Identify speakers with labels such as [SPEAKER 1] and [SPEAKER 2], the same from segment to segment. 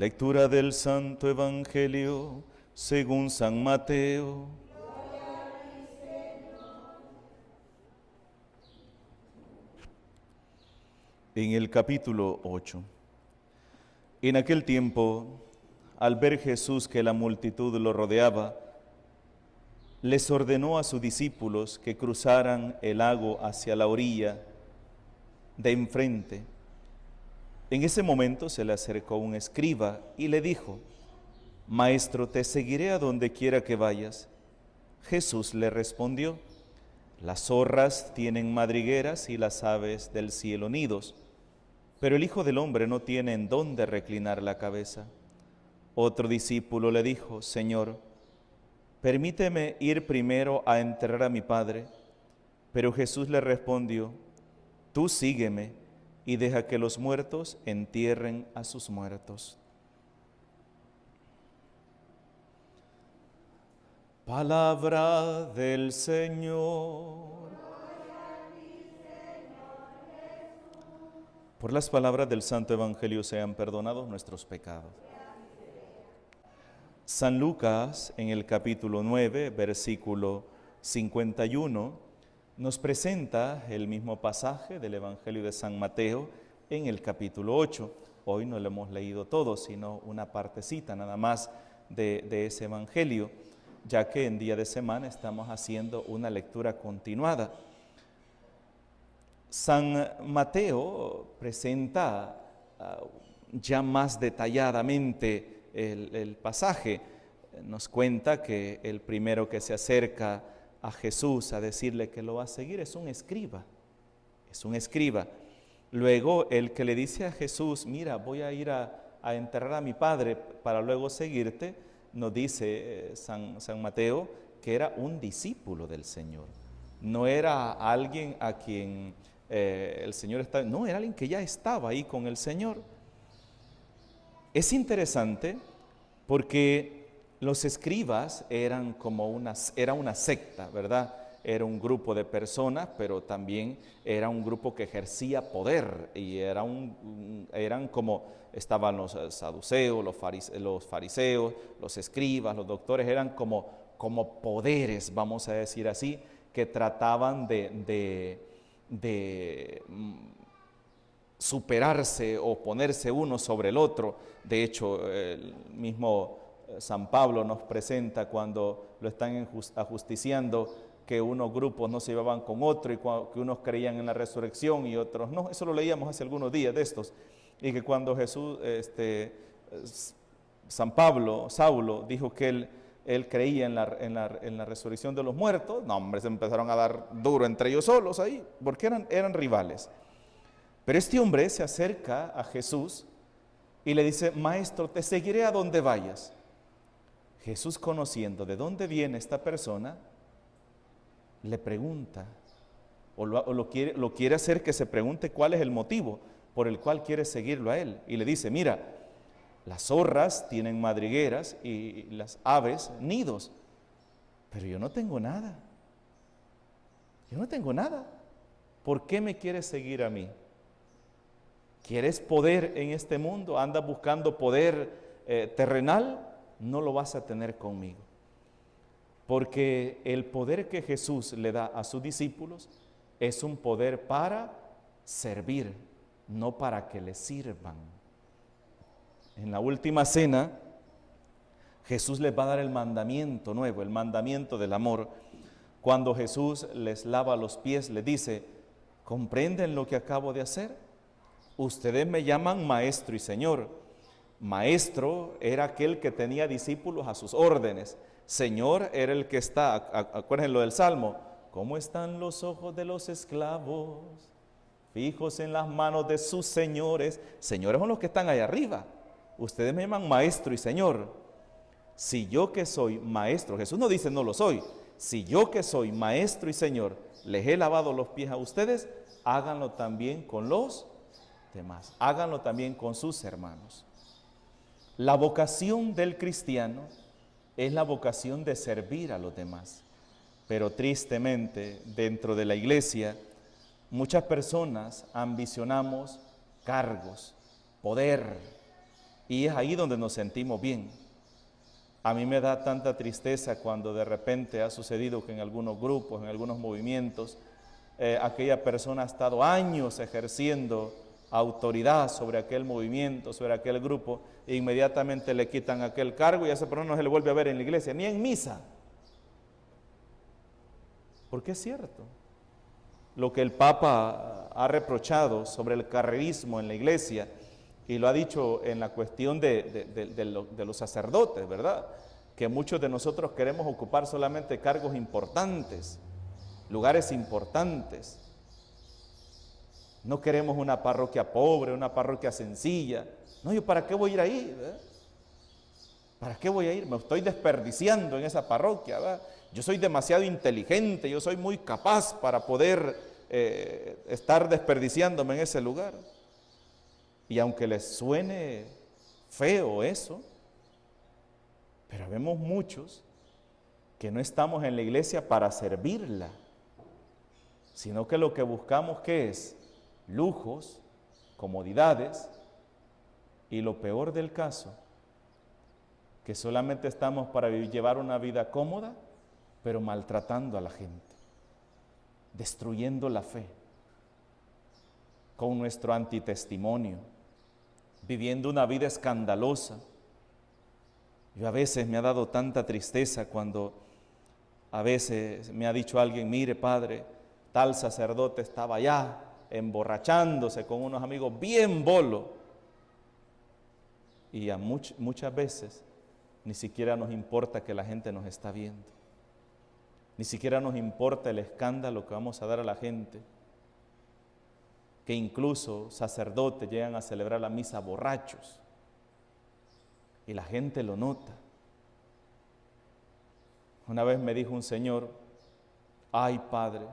[SPEAKER 1] Lectura del Santo Evangelio según San Mateo. En el capítulo 8. En aquel tiempo, al ver Jesús que la multitud lo rodeaba, les ordenó a sus discípulos que cruzaran el lago hacia la orilla de enfrente. En ese momento se le acercó un escriba y le dijo: Maestro, te seguiré a donde quiera que vayas. Jesús le respondió: Las zorras tienen madrigueras y las aves del cielo nidos, pero el Hijo del Hombre no tiene en dónde reclinar la cabeza. Otro discípulo le dijo: Señor, permíteme ir primero a enterrar a mi padre. Pero Jesús le respondió: Tú sígueme y deja que los muertos entierren a sus muertos. Palabra del Señor. Por las palabras del Santo Evangelio sean perdonados nuestros pecados. San Lucas, en el capítulo 9, versículo 51, nos presenta el mismo pasaje del Evangelio de San Mateo en el capítulo 8. Hoy no lo hemos leído todo, sino una partecita nada más de ese Evangelio, ya que en día de semana estamos haciendo una lectura continuada. San Mateo presenta ya más detalladamente el pasaje. Nos cuenta que el primero que se acerca a Jesús a decirle que lo va a seguir es un escriba. Luego el que le dice a Jesús: mira, voy a ir a enterrar a mi padre para luego seguirte, nos dice San Mateo que era un discípulo del Señor. No era alguien a quien el Señor estaba, no, era alguien que ya estaba ahí con el Señor. Es interesante porque los escribas eran era una secta, ¿verdad? Era un grupo de personas, pero también era un grupo que ejercía poder, y eran como estaban los saduceos, los fariseos, los escribas, los doctores, eran como poderes, vamos a decir así, que trataban de superarse o ponerse uno sobre el otro. De hecho, el mismo San Pablo nos presenta cuando lo están ajusticiando que unos grupos no se llevaban con otro y que unos creían en la resurrección y otros no. Eso lo leíamos hace algunos días de estos. Y que cuando San Pablo, Saulo, dijo que él creía en la resurrección de los muertos, no, hombre, se empezaron a dar duro entre ellos solos ahí, porque eran rivales. Pero este hombre se acerca a Jesús y le dice: Maestro, te seguiré a donde vayas. Jesús, conociendo de dónde viene esta persona, le pregunta, o lo quiere hacer que se pregunte cuál es el motivo por el cual quiere seguirlo a él. Y le dice: mira, las zorras tienen madrigueras y las aves nidos, pero yo no tengo nada. ¿Por qué me quieres seguir a mí? ¿Quieres poder en este mundo? ¿Andas buscando poder terrenal? No lo vas a tener conmigo. Porque el poder que Jesús le da a sus discípulos es un poder para servir, no para que le sirvan. En la última cena, Jesús les va a dar el mandamiento nuevo, el mandamiento del amor. Cuando Jesús les lava los pies, les dice: ¿comprenden lo que acabo de hacer? Ustedes me llaman maestro y señor. Maestro era aquel que tenía discípulos a sus órdenes. Señor era el que está, acuérdense lo del Salmo: ¿cómo están los ojos de los esclavos fijos en las manos de sus señores? Señores son los que están allá arriba. Ustedes me llaman maestro y señor. Si yo que soy maestro, Jesús no dice no lo soy, si yo que soy maestro y señor les he lavado los pies a ustedes, háganlo también con los demás, háganlo también con sus hermanos. La vocación del cristiano es la vocación de servir a los demás, pero tristemente dentro de la iglesia muchas personas ambicionamos cargos, poder, Y es ahí donde nos sentimos bien. A mí me da tanta tristeza cuando de repente ha sucedido que en algunos grupos, en algunos movimientos, aquella persona ha estado años ejerciendo autoridad sobre aquel movimiento, sobre aquel grupo, e inmediatamente le quitan aquel cargo y a esa persona no se le vuelve a ver en la iglesia, ni en misa. Porque es cierto, lo que el Papa ha reprochado sobre el carrerismo en la iglesia, y lo ha dicho en la cuestión de los sacerdotes, ¿verdad? Que muchos de nosotros queremos ocupar solamente cargos importantes, lugares importantes. No queremos una parroquia pobre, una parroquia sencilla. No, ¿yo para qué voy a ir ahí? ¿Verdad? ¿Para qué voy a ir? Me estoy desperdiciando en esa parroquia, ¿verdad? Yo soy demasiado inteligente, yo soy muy capaz para poder estar desperdiciándome en ese lugar. Y aunque les suene feo eso, pero vemos muchos que no estamos en la iglesia para servirla, sino que lo que buscamos, ¿qué es? Lujos, comodidades, y lo peor del caso, que solamente estamos para llevar una vida cómoda, pero maltratando a la gente, destruyendo la fe, con nuestro antitestimonio, viviendo una vida escandalosa. Yo a veces me ha dado tanta tristeza cuando a veces me ha dicho alguien, mire padre, tal sacerdote estaba allá emborrachándose con unos amigos bien bolo. Y muchas veces ni siquiera nos importa que la gente nos está viendo. Ni siquiera nos importa el escándalo que vamos a dar a la gente. Que incluso sacerdotes llegan a celebrar la misa borrachos. Y la gente lo nota. Una vez me dijo un señor, ay padre,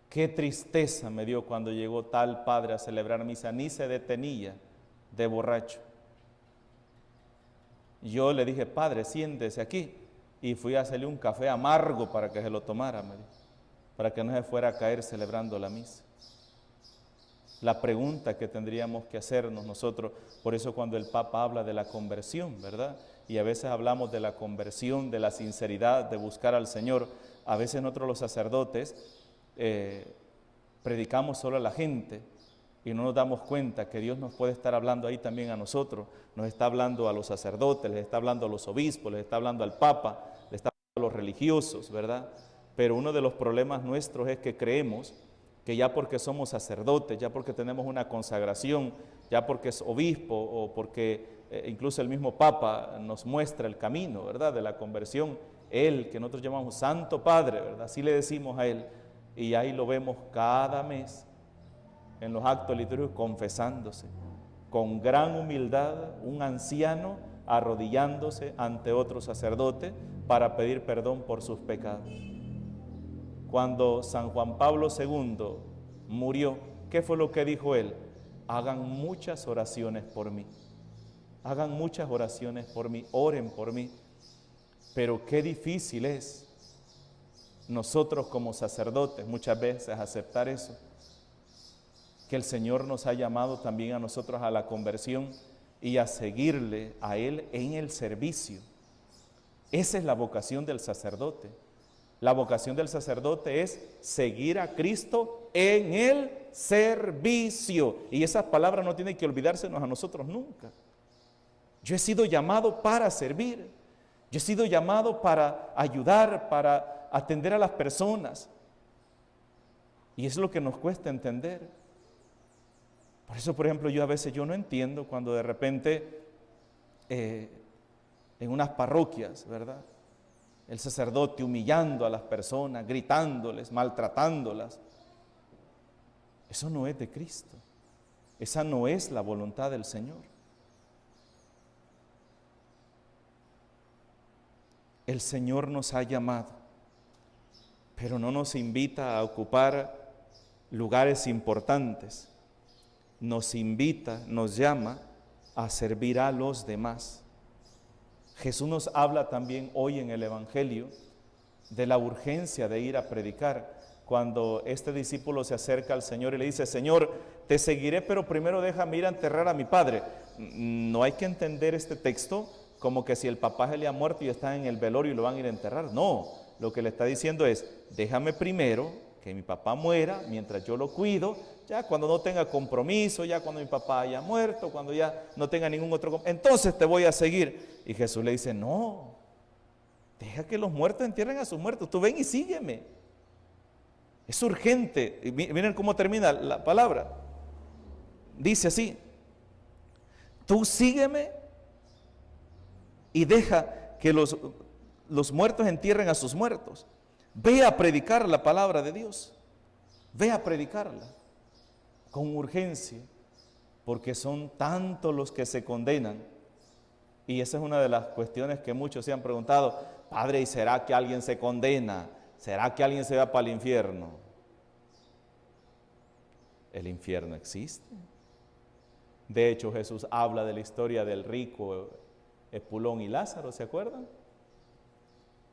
[SPEAKER 1] qué tristeza me dio cuando llegó tal padre a celebrar misa, ni se detenía de borracho. Yo le dije, padre, siéntese aquí, y fui a hacerle un café amargo para que se lo tomara, me dijo, para que no se fuera a caer celebrando la misa. La pregunta que tendríamos que hacernos nosotros, por eso cuando el Papa habla de la conversión, ¿verdad? Y a veces hablamos de la conversión, de la sinceridad, de buscar al Señor. A veces nosotros los sacerdotes predicamos solo a la gente y no nos damos cuenta que Dios nos puede estar hablando ahí también a nosotros. Nos está hablando a los sacerdotes, les está hablando a los obispos, les está hablando al Papa, les está hablando a los religiosos, ¿verdad? Pero uno de los problemas nuestros es que creemos que ya porque somos sacerdotes, ya porque tenemos una consagración, ya porque es obispo o porque incluso el mismo Papa nos muestra el camino, ¿verdad?, de la conversión, Él, que nosotros llamamos Santo Padre, ¿verdad?, así le decimos a Él, y ahí lo vemos cada mes en los actos litúrgicos confesándose, con gran humildad, un anciano arrodillándose ante otro sacerdote para pedir perdón por sus pecados. Cuando San Juan Pablo II murió, ¿qué fue lo que dijo él? Hagan muchas oraciones por mí. Hagan muchas oraciones por mí, oren por mí. Pero qué difícil es nosotros como sacerdotes muchas veces aceptar eso. Que el Señor nos ha llamado también a nosotros a la conversión y a seguirle a Él en el servicio. Esa es la vocación del sacerdote. La vocación del sacerdote es seguir a Cristo en el servicio. Y esas palabras no tienen que olvidársenos a nosotros nunca. Yo he sido llamado para servir. Yo he sido llamado para ayudar, para atender a las personas. Y es lo que nos cuesta entender. Por eso, por ejemplo, yo a veces no entiendo cuando de repente en unas parroquias, ¿verdad?, el sacerdote humillando a las personas, gritándoles, maltratándolas. Eso no es de Cristo. Esa no es la voluntad del Señor. El Señor nos ha llamado, pero no nos invita a ocupar lugares importantes. Nos invita, nos llama a servir a los demás. Jesús nos habla también hoy en el Evangelio de la urgencia de ir a predicar. Cuando este discípulo se acerca al Señor y le dice, Señor, te seguiré, pero primero déjame ir a enterrar a mi padre. no hay que entender este texto como que si el papá se le ha muerto y está en el velorio y lo van a ir a enterrar. No, lo que le está diciendo es, déjame primero que mi papá muera mientras yo lo cuido, ya cuando no tenga compromiso, ya cuando mi papá haya muerto, cuando ya no tenga ningún otro compromiso, entonces te voy a seguir. Y Jesús le dice, no, deja que los muertos entierren a sus muertos, tú ven y sígueme. Es urgente. Y miren cómo termina la palabra. Dice así, tú sígueme y deja que los muertos entierren a sus muertos. Ve a predicar la palabra de Dios. Ve a predicarla con urgencia, porque son tantos los que se condenan. Y esa es una de las cuestiones que muchos se han preguntado, Padre, ¿y será que alguien se condena? ¿Será que alguien se va para el infierno? El infierno existe. De hecho, Jesús habla de la historia del rico Epulón y Lázaro, ¿se acuerdan?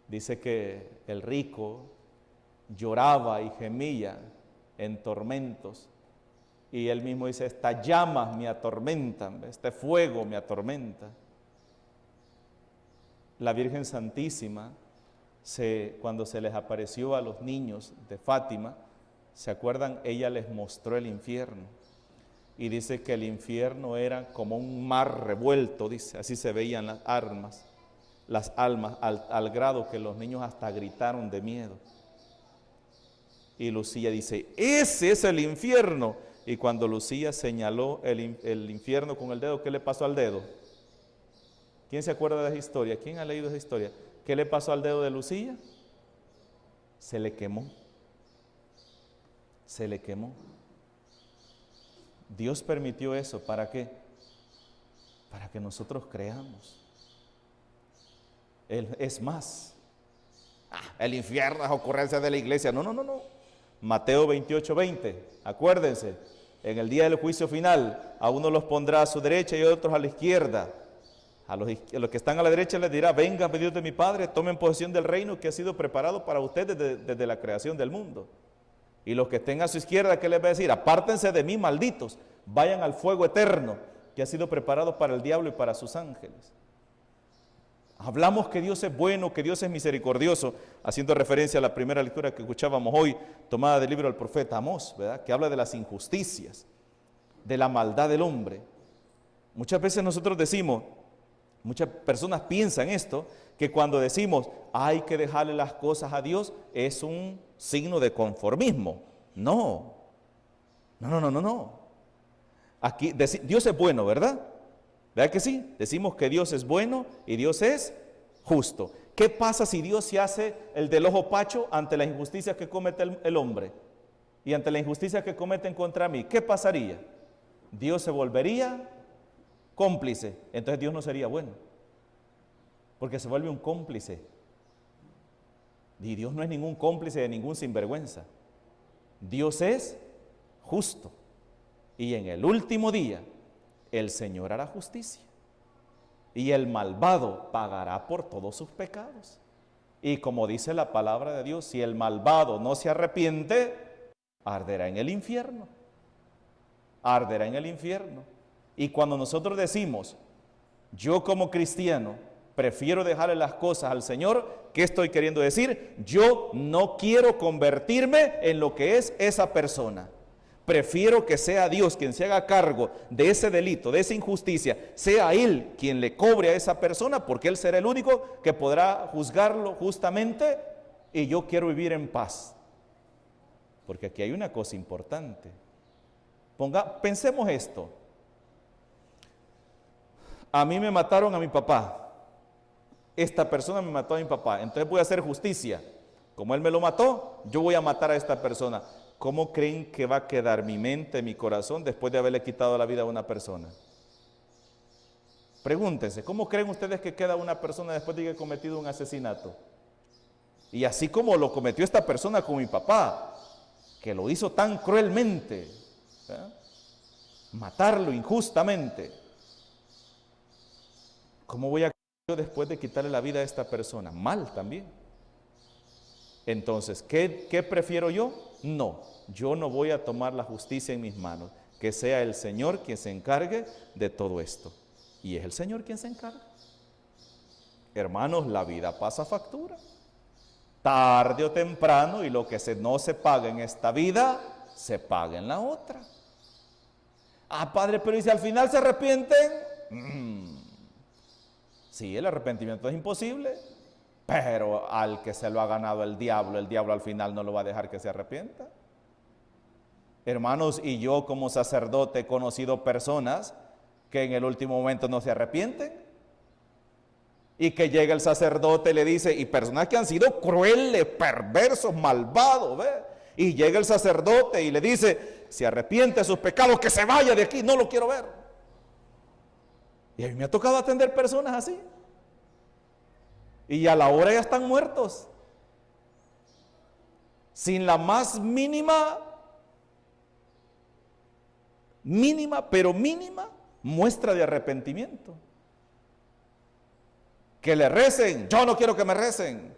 [SPEAKER 1] Dice que el rico lloraba y gemía en tormentos. Y él mismo dice, estas llamas me atormentan, este fuego me atormenta. La Virgen Santísima, cuando se les apareció a los niños de Fátima, ¿se acuerdan? Ella les mostró el infierno. Y dice que el infierno era como un mar revuelto, dice, así se veían las almas, al grado que los niños hasta gritaron de miedo. Y Lucía dice, ese es el infierno. Y cuando Lucía señaló el infierno con el dedo, ¿qué le pasó al dedo? ¿Quién se acuerda de esa historia? ¿Quién ha leído esa historia? ¿Qué le pasó al dedo de Lucía? Se le quemó. Se le quemó. Dios permitió eso, ¿para qué? Para que nosotros creamos. Es más, el infierno es ocurrencia de la iglesia. No. Mateo 28:20, acuérdense, en el día del juicio final, a unos los pondrá a su derecha y a otros a la izquierda. A los que están a la derecha les dirá, venga, Dios de mi Padre, tomen posesión del reino que ha sido preparado para ustedes desde la creación del mundo. Y los que estén a su izquierda, ¿qué les va a decir? Apártense de mí, malditos, vayan al fuego eterno que ha sido preparado para el diablo y para sus ángeles. Hablamos que Dios es bueno, que Dios es misericordioso, haciendo referencia a la primera lectura que escuchábamos hoy, tomada del libro del profeta Amós, ¿verdad? Que habla de las injusticias, de la maldad del hombre. Muchas veces nosotros decimos, muchas personas piensan esto, que cuando decimos hay que dejarle las cosas a Dios, es un signo de conformismo. No. Aquí, Dios es bueno, ¿verdad? ¿Verdad que sí? Decimos que Dios es bueno y Dios es justo. ¿Qué pasa si Dios se hace el del ojo pacho ante la injusticia que comete el hombre y ante la injusticia que cometen contra mí? ¿Qué pasaría? Dios se volvería cómplice. Entonces Dios no sería bueno, porque se vuelve un cómplice. Y Dios no es ningún cómplice de ningún sinvergüenza. Dios es justo. Y en el último día, el Señor hará justicia. Y el malvado pagará por todos sus pecados. Y como dice la palabra de Dios, si el malvado no se arrepiente, arderá en el infierno. Arderá en el infierno. Y cuando nosotros decimos, yo como cristiano, prefiero dejarle las cosas al Señor, ¿qué estoy queriendo decir? Yo no quiero convertirme en lo que es esa persona. Prefiero que sea Dios quien se haga cargo de ese delito, de esa injusticia, sea Él quien le cobre a esa persona, porque Él será el único que podrá juzgarlo justamente, y yo quiero vivir en paz. Porque aquí hay una cosa importante. Pensemos esto. A mí me mataron a mi papá. Esta persona me mató a mi papá, entonces voy a hacer justicia. Como él me lo mató, yo voy a matar a esta persona. ¿Cómo creen que va a quedar mi mente, mi corazón, después de haberle quitado la vida a una persona? Pregúntense, ¿cómo creen ustedes que queda una persona después de que ha cometido un asesinato? Y así como lo cometió esta persona con mi papá, que lo hizo tan cruelmente, matarlo injustamente, ¿cómo voy a quedar yo después de quitarle la vida a esta persona? Mal también. Entonces, ¿qué prefiero yo? No, yo no voy a tomar la justicia en mis manos. que sea el Señor quien se encargue de todo esto. Y es el Señor quien se encarga. Hermanos, la vida pasa factura. Tarde o temprano, y lo que no se paga en esta vida, se paga en la otra. Ah, Padre, pero ¿y si al final se arrepienten? Sí, el arrepentimiento es imposible, pero al que se lo ha ganado el diablo al final no lo va a dejar que se arrepienta. Hermanos, y yo como sacerdote he conocido personas que en el último momento no se arrepienten, y que llega el sacerdote y le dice, y personas que han sido crueles, perversos, malvados, ¿ve? Y llega el sacerdote y le dice, se arrepiente de sus pecados, que se vaya de aquí, no lo quiero ver. Y a mí me ha tocado atender personas así, y a la hora ya están muertos, sin la más mínima, pero mínima muestra de arrepentimiento. Que le recen, yo no quiero que me recen.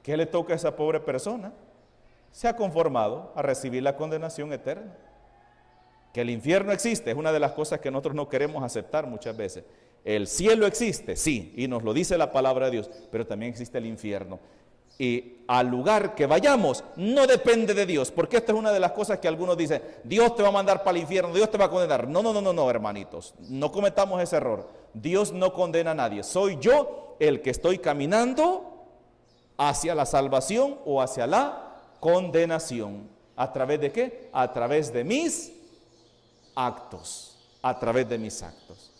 [SPEAKER 1] ¿Qué le toca a esa pobre persona? Se ha conformado a recibir la condenación eterna. Que el infierno existe es una de las cosas que nosotros no queremos aceptar muchas veces. El cielo existe, sí, y nos lo dice la palabra de Dios, pero también existe el infierno. Y al lugar que vayamos no depende de Dios, porque esta es una de las cosas que algunos dicen, Dios te va a mandar para el infierno, Dios te va a condenar. No, hermanitos, no cometamos ese error. Dios no condena a nadie, soy yo el que estoy caminando hacia la salvación o hacia la condenación. ¿A través de qué? A través de mis actos, a través de mis actos.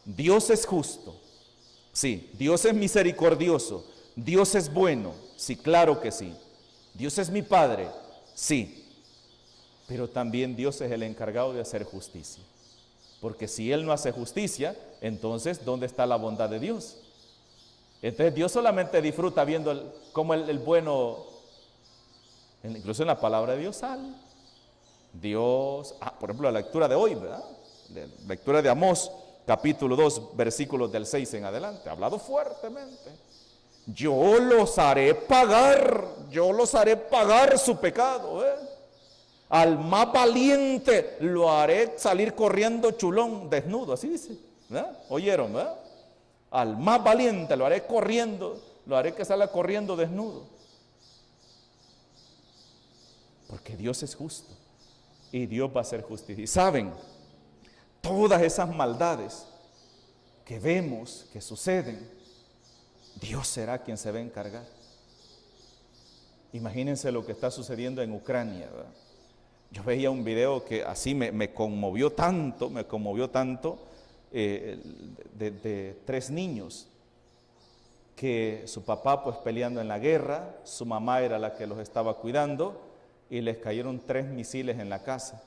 [SPEAKER 1] Dios es justo, sí, Dios es misericordioso, Dios es bueno, sí, claro que sí. Dios es mi Padre, sí. Pero también Dios es el encargado de hacer justicia. Porque si Él no hace justicia, entonces, ¿dónde está la bondad de Dios? Entonces Dios solamente disfruta viendo cómo el bueno, incluso en la palabra de Dios sale. Dios, por ejemplo, la lectura de hoy, ¿verdad? La lectura de Amós, capítulo 2, versículos del 6 en adelante, ha hablado fuertemente. Yo los haré pagar su pecado, Al más valiente lo haré salir corriendo chulón, desnudo, así dice, ¿verdad? ¿Oyeron, verdad? Al más valiente lo haré corriendo, lo haré que salga corriendo desnudo. Porque Dios es justo y Dios va a hacer justicia. Y saben, todas esas maldades que vemos que suceden, Dios será quien se va a encargar. Imagínense lo que está sucediendo en Ucrania, ¿verdad? Yo veía un video que así me conmovió tanto, de 3 niños que su papá pues peleando en la guerra, su mamá era la que los estaba cuidando y les cayeron 3 misiles en la casa.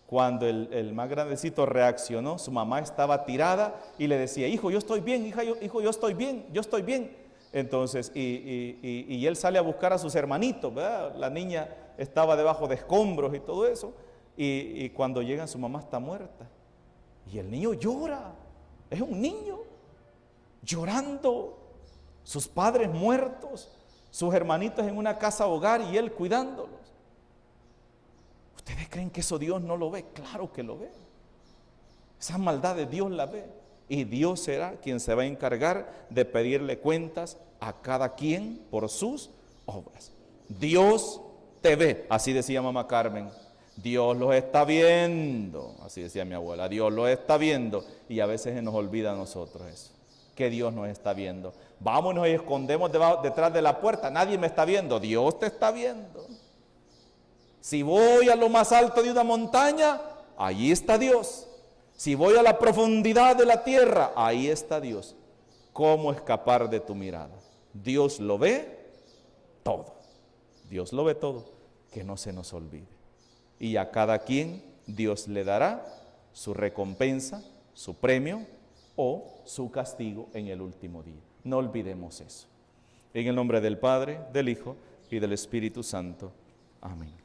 [SPEAKER 1] Cuando el más grandecito reaccionó, su mamá estaba tirada y le decía, hijo, yo estoy bien, hijo, yo estoy bien. Entonces, y él sale a buscar a sus hermanitos, ¿verdad? La niña estaba debajo de escombros y todo eso, y cuando llegan su mamá está muerta. Y el niño llora, es un niño llorando, sus padres muertos, sus hermanitos en una casa hogar y él cuidándolos. ¿Ustedes creen que eso Dios no lo ve? Claro que lo ve. Esas maldades Dios las ve. Y Dios será quien se va a encargar de pedirle cuentas a cada quien por sus obras. Dios te ve, así decía mamá Carmen. Dios los está viendo, así decía mi abuela. Dios los está viendo. Y a veces se nos olvida a nosotros eso, que Dios nos está viendo. Vámonos y escondemos detrás de la puerta. Nadie me está viendo. Dios te está viendo. Si voy a lo más alto de una montaña, allí está Dios. Si voy a la profundidad de la tierra, ahí está Dios. ¿Cómo escapar de tu mirada? Dios lo ve todo. Dios lo ve todo. Que no se nos olvide. Y a cada quien Dios le dará su recompensa, su premio o su castigo en el último día. No olvidemos eso. En el nombre del Padre, del Hijo y del Espíritu Santo. Amén.